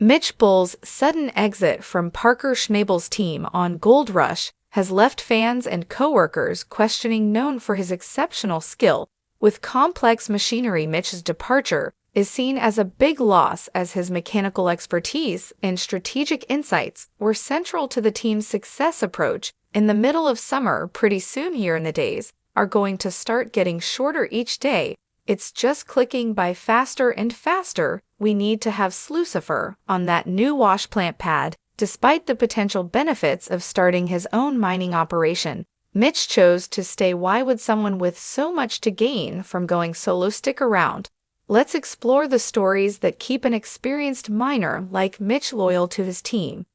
Mitch Bull's sudden exit from Parker Schnabel's team on Gold Rush has left fans and coworkers questioning. Known for his exceptional skill with complex machinery, Mitch's departure is seen as a big loss, as his mechanical expertise and strategic insights were central to the team's success. Approach in the middle of summer. Pretty soon here in the days are going to start getting shorter each day. It's just clicking by faster and faster. We need to have Slucifer on that new wash plant pad. Despite the potential benefits of starting his own mining operation, Mitch chose to stay. Why would someone with so much to gain from going solo stick around? Let's explore the stories that keep an experienced miner like Mitch loyal to his team.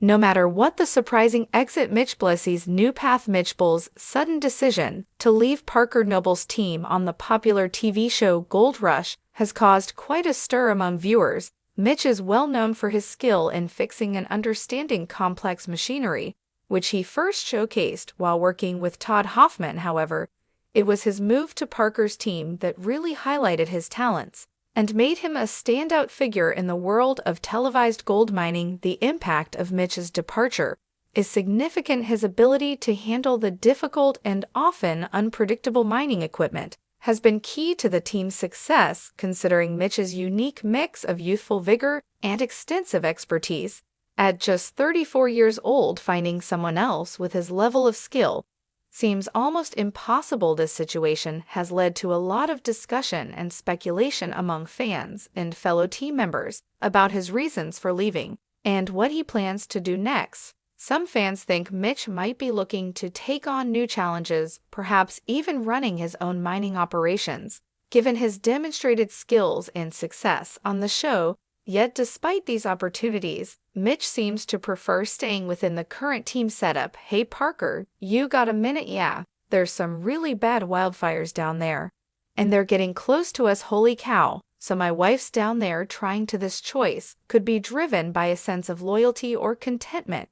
No matter what the surprising exit, Mitch Blashke's new path. Mitch Bull's sudden decision to leave Parker Schnabel's team on the popular TV show Gold Rush has caused quite a stir among viewers. Mitch is well known for his skill in fixing and understanding complex machinery, which he first showcased while working with Todd Hoffman. However, it was his move to Parker's team that really highlighted his talents and made him a standout figure in the world of televised gold mining. The impact of Mitch's departure is significant. His ability to handle the difficult and often unpredictable mining equipment has been key to the team's success. Considering Mitch's unique mix of youthful vigor and extensive expertise, at just 34 years old, finding someone else with his level of skill seems almost impossible. This situation has led to a lot of discussion and speculation among fans and fellow team members about his reasons for leaving and what he plans to do next. Some fans think Mitch might be looking to take on new challenges, perhaps even running his own mining operations, given his demonstrated skills and success on the show. Yet despite these opportunities, Mitch seems to prefer staying within the current team setup. Hey Parker, you got a minute? Yeah, there's some really bad wildfires down there, and they're getting close to us. Holy cow. So my wife's down there trying to. This choice could be driven by a sense of loyalty or contentment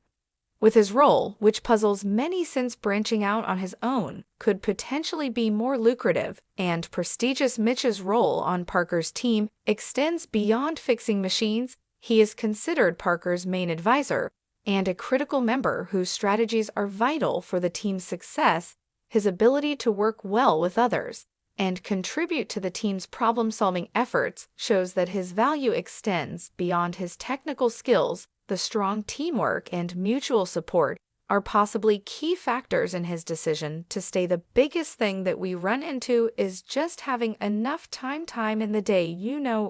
with his role, which puzzles many, since branching out on his own could potentially be more lucrative and prestigious. Mitch's role on Parker's team extends beyond fixing machines. He is considered Parker's main advisor and a critical member whose strategies are vital for the team's success. His ability to work well with others and contribute to the team's problem-solving efforts shows that his value extends beyond his technical skills. The strong teamwork and mutual support are possibly key factors in his decision to stay. The biggest thing that we run into is just having enough time in the day.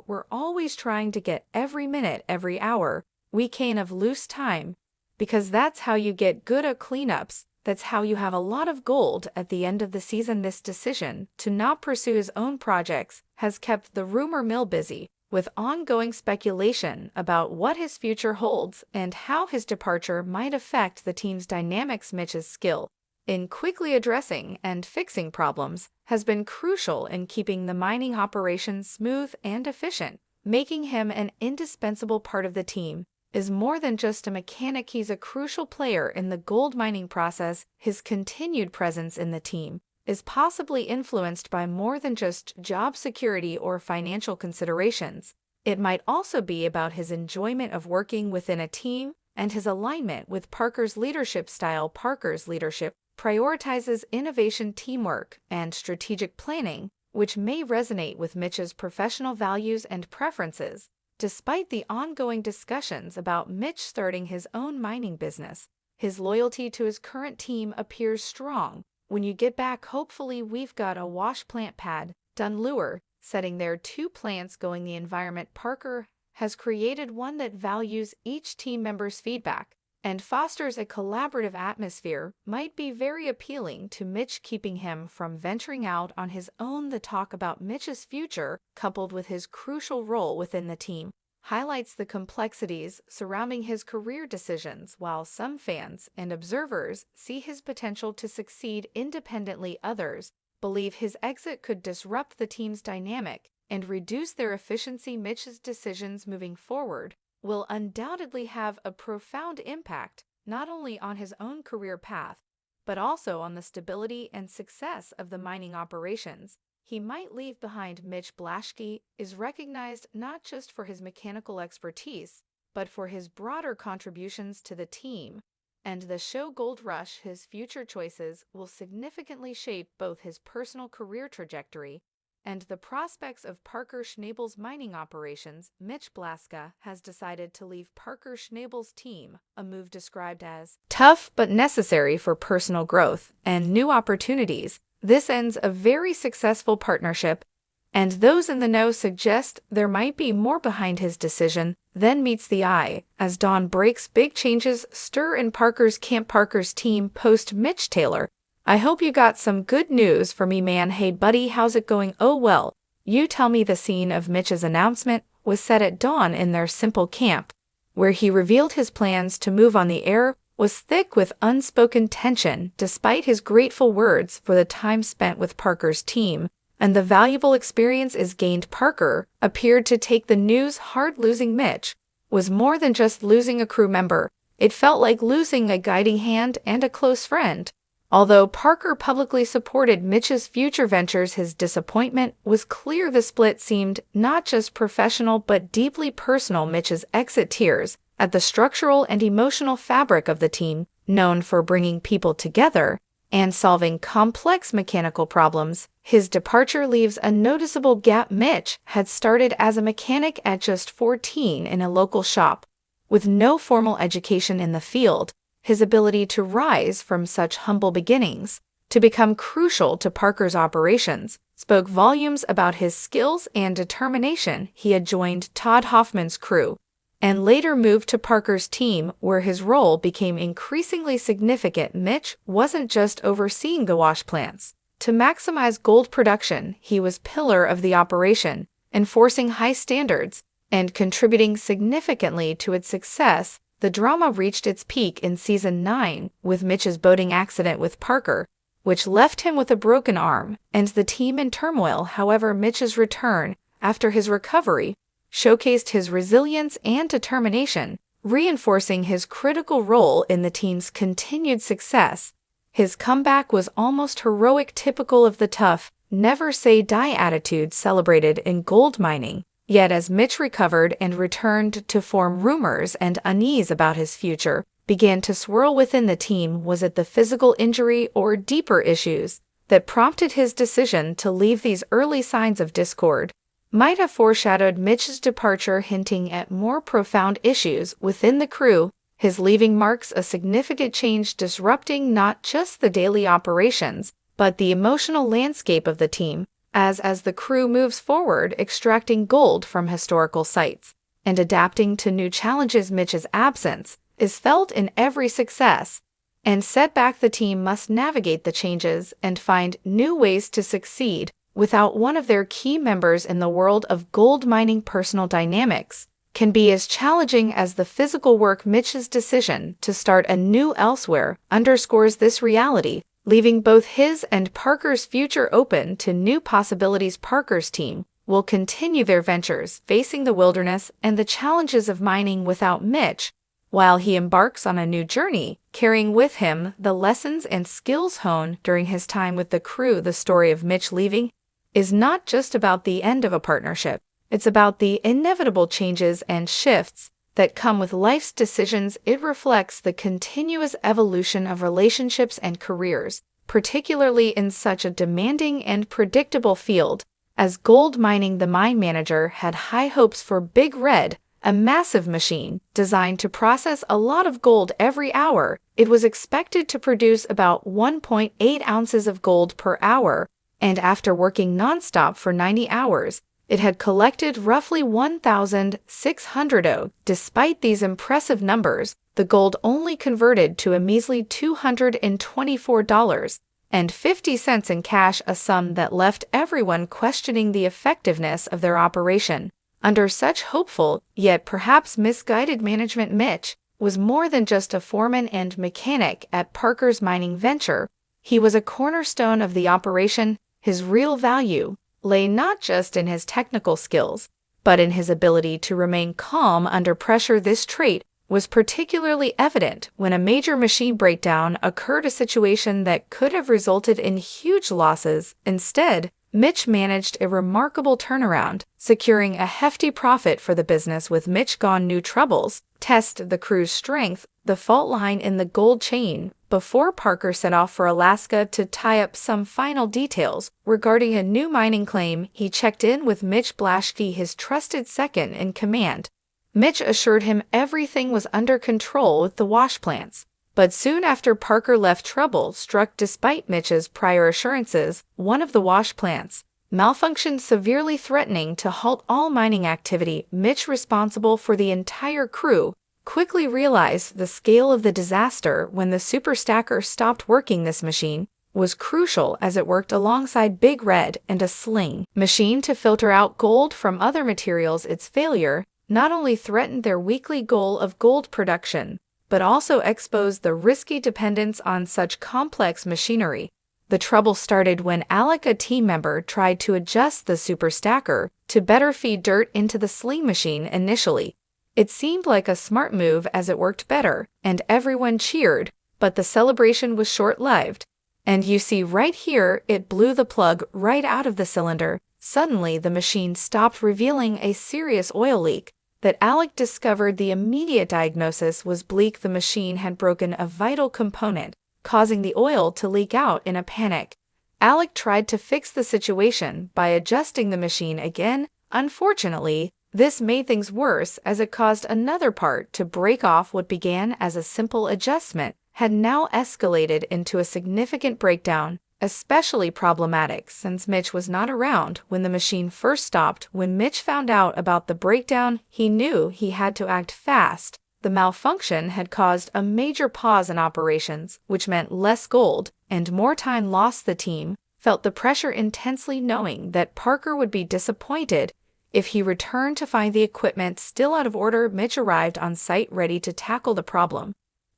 We're always trying to get every minute, every hour we can of loose time, because that's how you get good at cleanups. That's how you have a lot of gold at the end of the season. This decision to not pursue his own projects has kept the rumor mill busy, with ongoing speculation about what his future holds and how his departure might affect the team's dynamics. Mitch's skill in quickly addressing and fixing problems has been crucial in keeping the mining operation smooth and efficient, making him an indispensable part of the team. Is more than just a mechanic, he's a crucial player in the gold mining process. His continued presence in the team is possibly influenced by more than just job security or financial considerations. It might also be about his enjoyment of working within a team and his alignment with Parker's leadership style. Parker's leadership prioritizes innovation, teamwork, and strategic planning, which may resonate with Mitch's professional values and preferences. Despite the ongoing discussions about Mitch starting his own mining business, his loyalty to his current team appears strong. When you get back, hopefully we've got a wash plant pad done. Lure setting their 2 plants going. The environment Parker has created one that values each team member's feedback and fosters a collaborative atmosphere might be very appealing to Mitch, keeping him from venturing out on his own. The talk about Mitch's future, coupled with his crucial role within the team, highlights the complexities surrounding his career decisions. While some fans and observers see his potential to succeed independently, others believe his exit could disrupt the team's dynamic and reduce their efficiency. Mitch's decisions moving forward will undoubtedly have a profound impact not only on his own career path, but also on the stability and success of the mining operations he might leave behind. Mitch Blashke is recognized not just for his mechanical expertise, but for his broader contributions to the team and the show Gold Rush. His future choices will significantly shape both his personal career trajectory and the prospects of Parker Schnabel's mining operations. Mitch Blashke has decided to leave Parker Schnabel's team, a move described as tough but necessary for personal growth and new opportunities. This ends a very successful partnership, and those in the know suggest there might be more behind his decision than meets the eye. As dawn breaks, big changes stir in Parker's camp. Parker's team post Mitch Taylor: "I hope you got some good news for me, man. Hey buddy, how's it going? Oh well, you tell me." The scene of Mitch's announcement was set at dawn in their simple camp, where he revealed his plans to move on. The air was thick with unspoken tension, despite his grateful words for the time spent with Parker's team and the valuable experiences gained. Parker appeared to take the news hard. Losing Mitch was more than just losing a crew member. It felt like losing a guiding hand and a close friend. Although Parker publicly supported Mitch's future ventures, his disappointment was clear. The split seemed not just professional but deeply personal. Mitch's exit tears at the structural and emotional fabric of the team, known for bringing people together and solving complex mechanical problems. His departure leaves a noticeable gap. Mitch had started as a mechanic at just 14 in a local shop. With no formal education in the field, his ability to rise from such humble beginnings to become crucial to Parker's operations spoke volumes about his skills and determination. He had joined Todd Hoffman's crew and later moved to Parker's team, where his role became increasingly significant. Mitch wasn't just overseeing the wash plants to maximize gold production. He was pillar of the operation, enforcing high standards and contributing significantly to its success. The drama reached its peak in Season 9 with Mitch's boating accident with Parker, which left him with a broken arm and the team in turmoil. However, Mitch's return after his recovery showcased his resilience and determination, reinforcing his critical role in the team's continued success. His comeback was almost heroic, typical of the tough, never-say-die attitude celebrated in gold mining. Yet as Mitch recovered and returned to form, rumors and unease about his future began to swirl within the team. Was it the physical injury or deeper issues that prompted his decision to leave? These early signs of discord might have foreshadowed Mitch's departure, hinting at more profound issues within the crew. His leaving marks a significant change, disrupting not just the daily operations, but the emotional landscape of the team. As the crew moves forward, extracting gold from historical sites and adapting to new challenges, Mitch's absence is felt in every success and setback. The team must navigate the changes and find new ways to succeed without one of their key members. In the world of gold mining, personal dynamics can be as challenging as the physical work. Mitch's decision to start anew elsewhere underscores this reality, leaving both his and Parker's future open to new possibilities. Parker's team will continue their ventures, facing the wilderness and the challenges of mining without Mitch, while he embarks on a new journey, carrying with him the lessons and skills honed during his time with the crew. The story of Mitch leaving is not just about the end of a partnership. It's about the inevitable changes and shifts that come with life's decisions. It reflects the continuous evolution of relationships and careers, particularly in such a demanding and predictable field as gold mining. The mine manager had high hopes for Big Red, a massive machine designed to process a lot of gold every hour. It was expected to produce about 1.8 ounces of gold per hour, and after working nonstop for 90 hours, it had collected roughly 1,600 ounces. Despite these impressive numbers, the gold only converted to a measly $224.50 in cash, a sum that left everyone questioning the effectiveness of their operation. Under such hopeful, yet perhaps misguided management, Mitch was more than just a foreman and mechanic at Parker's mining venture. He was a cornerstone of the operation. His real value lay not just in his technical skills, but in his ability to remain calm under pressure. This trait was particularly evident when a major machine breakdown occurred, a situation that could have resulted in huge losses. Instead, Mitch managed a remarkable turnaround, securing a hefty profit for the business with Mitch gone new troubles, test the crew's strength, the fault line in the gold chain, before Parker set off for Alaska to tie up some final details. Regarding a new mining claim, he checked in with Mitch Blashke, his trusted second in command. Mitch assured him everything was under control with the wash plants. But soon after Parker left, trouble struck despite Mitch's prior assurances. One of the wash plants malfunctioned, severely threatening to halt all mining activity. Mitch, responsible for the entire crew, quickly realized the scale of the disaster when the super stacker stopped working. This machine was crucial as it worked alongside Big Red and a sling machine to filter out gold from other materials. Its failure not only threatened their weekly goal of gold production, but also exposed the risky dependence on such complex machinery. The trouble started when Alec, a team member, tried to adjust the super stacker to better feed dirt into the sling machine. Initially, it seemed like a smart move as it worked better, and everyone cheered, but the celebration was short-lived. And you see right here, it blew the plug right out of the cylinder. Suddenly, the machine stopped, revealing a serious oil leak that Alec discovered. The immediate diagnosis was bleak. The machine had broken a vital component, causing the oil to leak out. In a panic, Alec tried to fix the situation by adjusting the machine again. Unfortunately, this made things worse as it caused another part to break off. What began as a simple adjustment had now escalated into a significant breakdown, especially problematic since Mitch was not around when the machine first stopped. When Mitch found out about the breakdown, he knew he had to act fast. The malfunction had caused a major pause in operations, which meant less gold and more time lost. The team felt the pressure intensely, knowing that Parker would be disappointed if he returned to find the equipment still out of order. Mitch arrived on site ready to tackle the problem,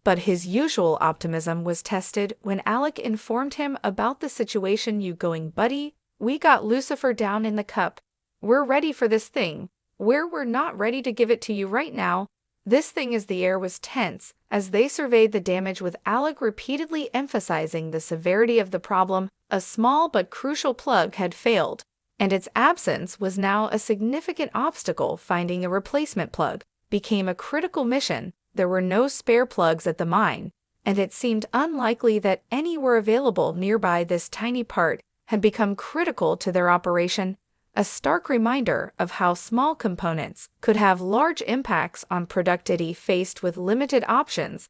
but his usual optimism was tested when Alec informed him about the situation. "You going, buddy? We got Lucifer down in the cup. We're ready for this thing. We're not ready to give it to you right now. This thing is." The air was tense as they surveyed the damage, with Alec repeatedly emphasizing the severity of the problem. A small but crucial plug had failed, and its absence was now a significant obstacle. Finding a replacement plug became a critical mission. There were no spare plugs at the mine, and it seemed unlikely that any were available nearby. This tiny part had become critical to their operation, a stark reminder of how small components could have large impacts on productivity. Faced with limited options,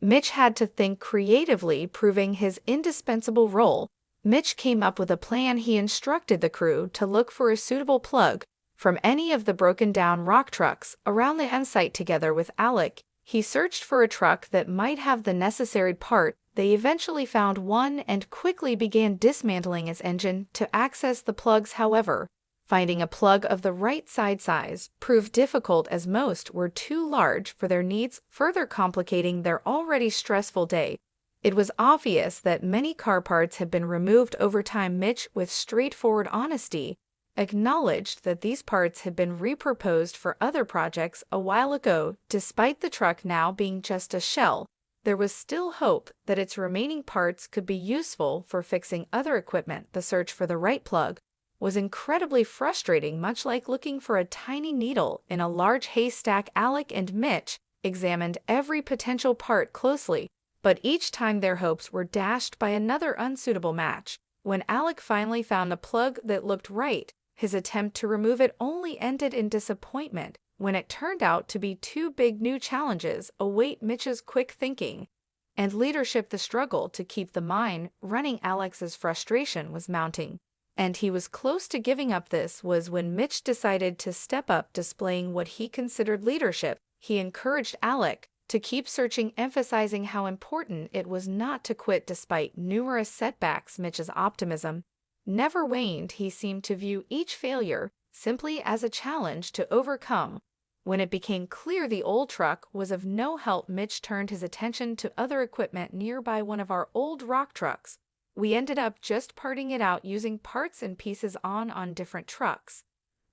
Mitch had to think creatively, proving his indispensable role. Mitch came up with a plan. He instructed the crew to look for a suitable plug from any of the broken-down rock trucks around the end site. Together with Alec, he searched for a truck that might have the necessary part. They eventually found one and quickly began dismantling its engine to access the plugs. However, finding a plug of the right size proved difficult, as most were too large for their needs, further complicating their already stressful day. It was obvious that many car parts had been removed over time. Mitch, with straightforward honesty, acknowledged that these parts had been repurposed for other projects a while ago. Despite the truck now being just a shell, there was still hope that its remaining parts could be useful for fixing other equipment. The search for the right plug was incredibly frustrating, much like looking for a tiny needle in a large haystack. Alec and Mitch examined every potential part closely, but each time their hopes were dashed by another unsuitable match. When Alec finally found a plug that looked right, his attempt to remove it only ended in disappointment when it turned out to be two big new challenges await Mitch's quick thinking and leadership. The struggle to keep the mine running. Alex's frustration was mounting, and he was close to giving up. This was when Mitch decided to step up, displaying what he considered leadership. He encouraged Alec to keep searching, emphasizing how important it was not to quit despite numerous setbacks. Mitch's optimism never waned. He seemed to view each failure simply as a challenge to overcome. When it became clear the old truck was of no help, Mitch turned his attention to other equipment nearby. "One of our old rock trucks. We ended up just parting it out, using parts and pieces on different trucks.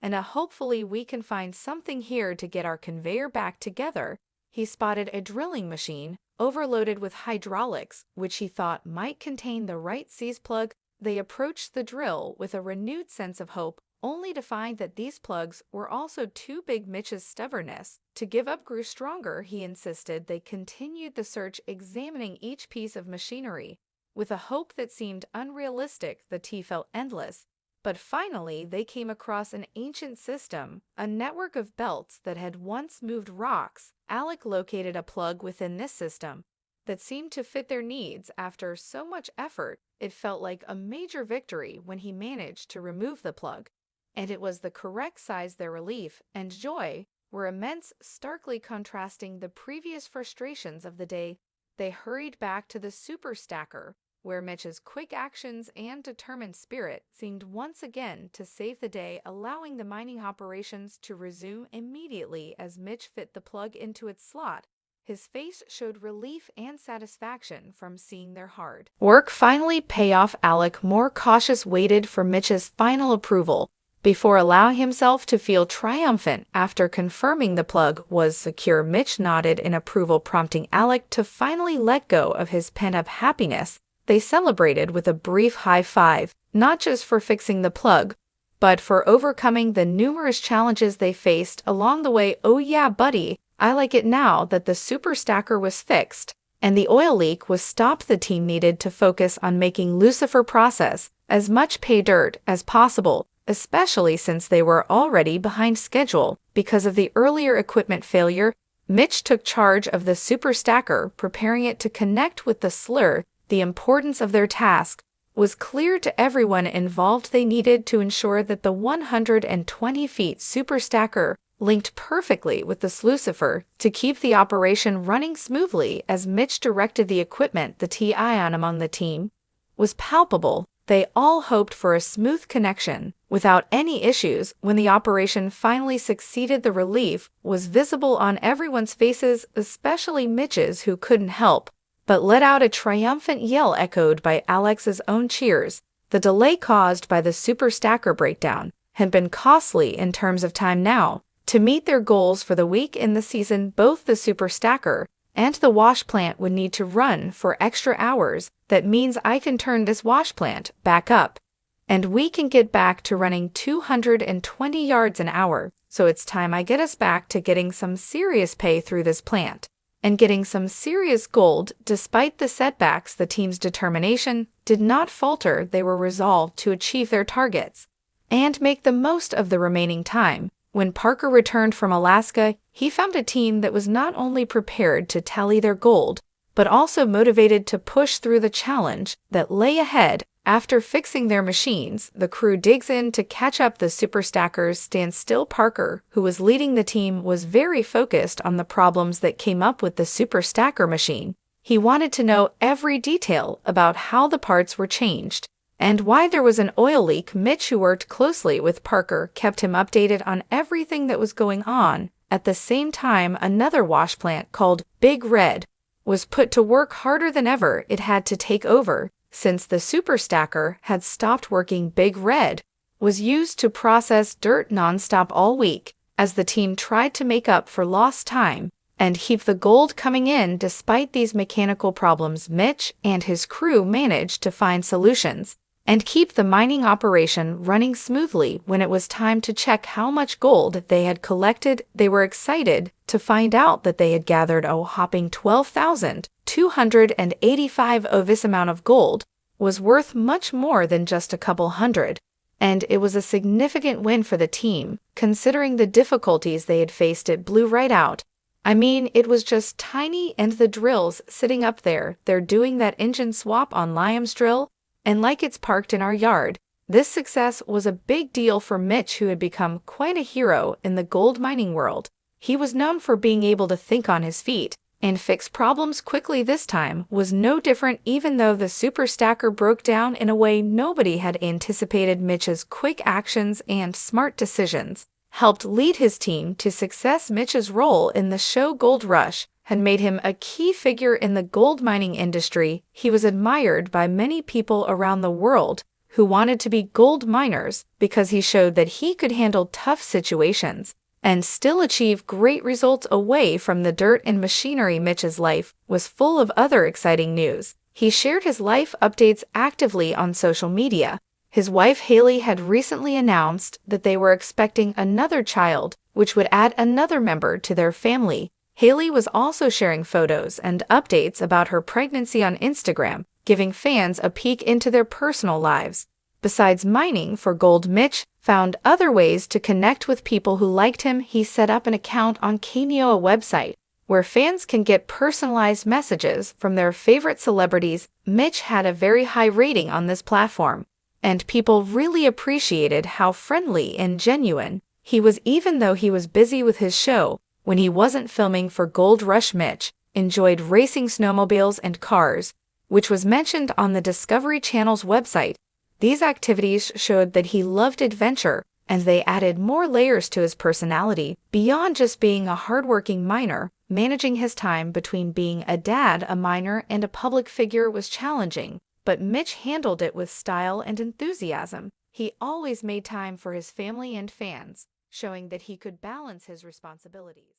And hopefully we can find something here to get our conveyor back together." He spotted a drilling machine overloaded with hydraulics, which he thought might contain the right seize plug. they approached the drill with a renewed sense of hope, only to find that these plugs were also too big. Mitch's stubbornness to give up grew stronger. He insisted they continued the search, examining each piece of machinery. With a hope that seemed unrealistic, the tea felt endless. But finally, they came across an ancient system, a network of belts that had once moved rocks. Alec located a plug within this system that seemed to fit their needs. After so much effort, it felt like a major victory when he managed to remove the plug. And it was the correct size. Their relief and joy were immense, starkly contrasting the previous frustrations of the day. They hurried back to the super stacker, where Mitch's quick actions and determined spirit seemed once again to save the day, allowing the mining operations to resume immediately. As Mitch fit the plug into its slot, his face showed relief and satisfaction from seeing their hard work finally pay off. Alec, more cautious, waited for Mitch's final approval before allowing himself to feel triumphant. After confirming the plug was secure, Mitch nodded in approval, prompting Alec to finally let go of his pent-up happiness. They celebrated with a brief high five, not just for fixing the plug, but for overcoming the numerous challenges they faced along the way. "Oh yeah, buddy, I like it now that the super stacker was fixed and the oil leak was stopped. The team needed to focus on making Lucifer process as much pay dirt as possible, especially since they were already behind schedule because of the earlier equipment failure. Mitch took charge of the super stacker, preparing it to connect with the slur. The importance of their task was clear to everyone involved. They needed to ensure that the 120 feet super stacker linked perfectly with the Lucifer to keep the operation running smoothly. As Mitch directed the equipment, the tension among the team was palpable. They all hoped for a smooth connection without any issues. When the operation finally succeeded, the relief was visible on everyone's faces, especially Mitch's, who couldn't help but let out a triumphant yell echoed by Alex's own cheers. The delay caused by the super stacker breakdown had been costly in terms of time. Now, to meet their goals for the week in the season, both the super stacker and the wash plant would need to run for extra hours. That means I can turn this wash plant back up, and we can get back to running 220 yards an hour. So it's time I get us back to getting some serious pay through this plant and getting some serious gold." Despite the setbacks, the team's determination did not falter. They were resolved to achieve their targets and make the most of the remaining time. When Parker returned from Alaska, he found a team that was not only prepared to tally their gold, but also motivated to push through the challenge that lay ahead. After fixing their machines, the crew digs in to catch up. The super stackers stand still. Parker, who was leading the team, was very focused on the problems that came up with the super stacker machine. He wanted to know every detail about how the parts were changed and why there was an oil leak. Mitch, who worked closely with Parker, kept him updated on everything that was going on. At the same time, another wash plant called Big Red was put to work harder than ever. It had to take over since the super stacker had stopped working. Big Red was used to process dirt nonstop all week as the team tried to make up for lost time and keep the gold coming in. Despite these mechanical problems, Mitch and his crew managed to find solutions and keep the mining operation running smoothly. When it was time to check how much gold they had collected, they were excited to find out that they had gathered a whopping 12,285. This amount of gold was worth much more than just a couple hundred, and it was a significant win for the team, considering the difficulties they had faced. It blew right out. I mean, it was just tiny, and the drill's sitting up there. They're doing that engine swap on Liam's drill, and like it's parked in our yard. This success was a big deal for Mitch, who had become quite a hero in the gold mining world. He was known for being able to think on his feet and fix problems quickly. This time was no different. Even though the super stacker broke down in a way nobody had anticipated, Mitch's quick actions and smart decisions helped lead his team to success. Mitch's role in the show Gold Rush had made him a key figure in the gold mining industry. He was admired by many people around the world who wanted to be gold miners because he showed that he could handle tough situations and still achieve great results away from the dirt and machinery. Mitch's life was full of other exciting news. He shared his life updates actively on social media. His wife Haley had recently announced that they were expecting another child, which would add another member to their family. Haley was also sharing photos and updates about her pregnancy on Instagram, giving fans a peek into their personal lives. Besides mining for gold, Mitch found other ways to connect with people who liked him. He set up an account on Cameo, a website where fans can get personalized messages from their favorite celebrities. Mitch had a very high rating on this platform, and people really appreciated how friendly and genuine he was. Even though he was busy with his show, when he wasn't filming for Gold Rush, Mitch enjoyed racing snowmobiles and cars, which was mentioned on the Discovery Channel's website. These activities showed that he loved adventure, and they added more layers to his personality. Beyond just being a hardworking miner, managing his time between being a dad, a miner, and a public figure was challenging, but Mitch handled it with style and enthusiasm. He always made time for his family and fans, showing that he could balance his responsibilities.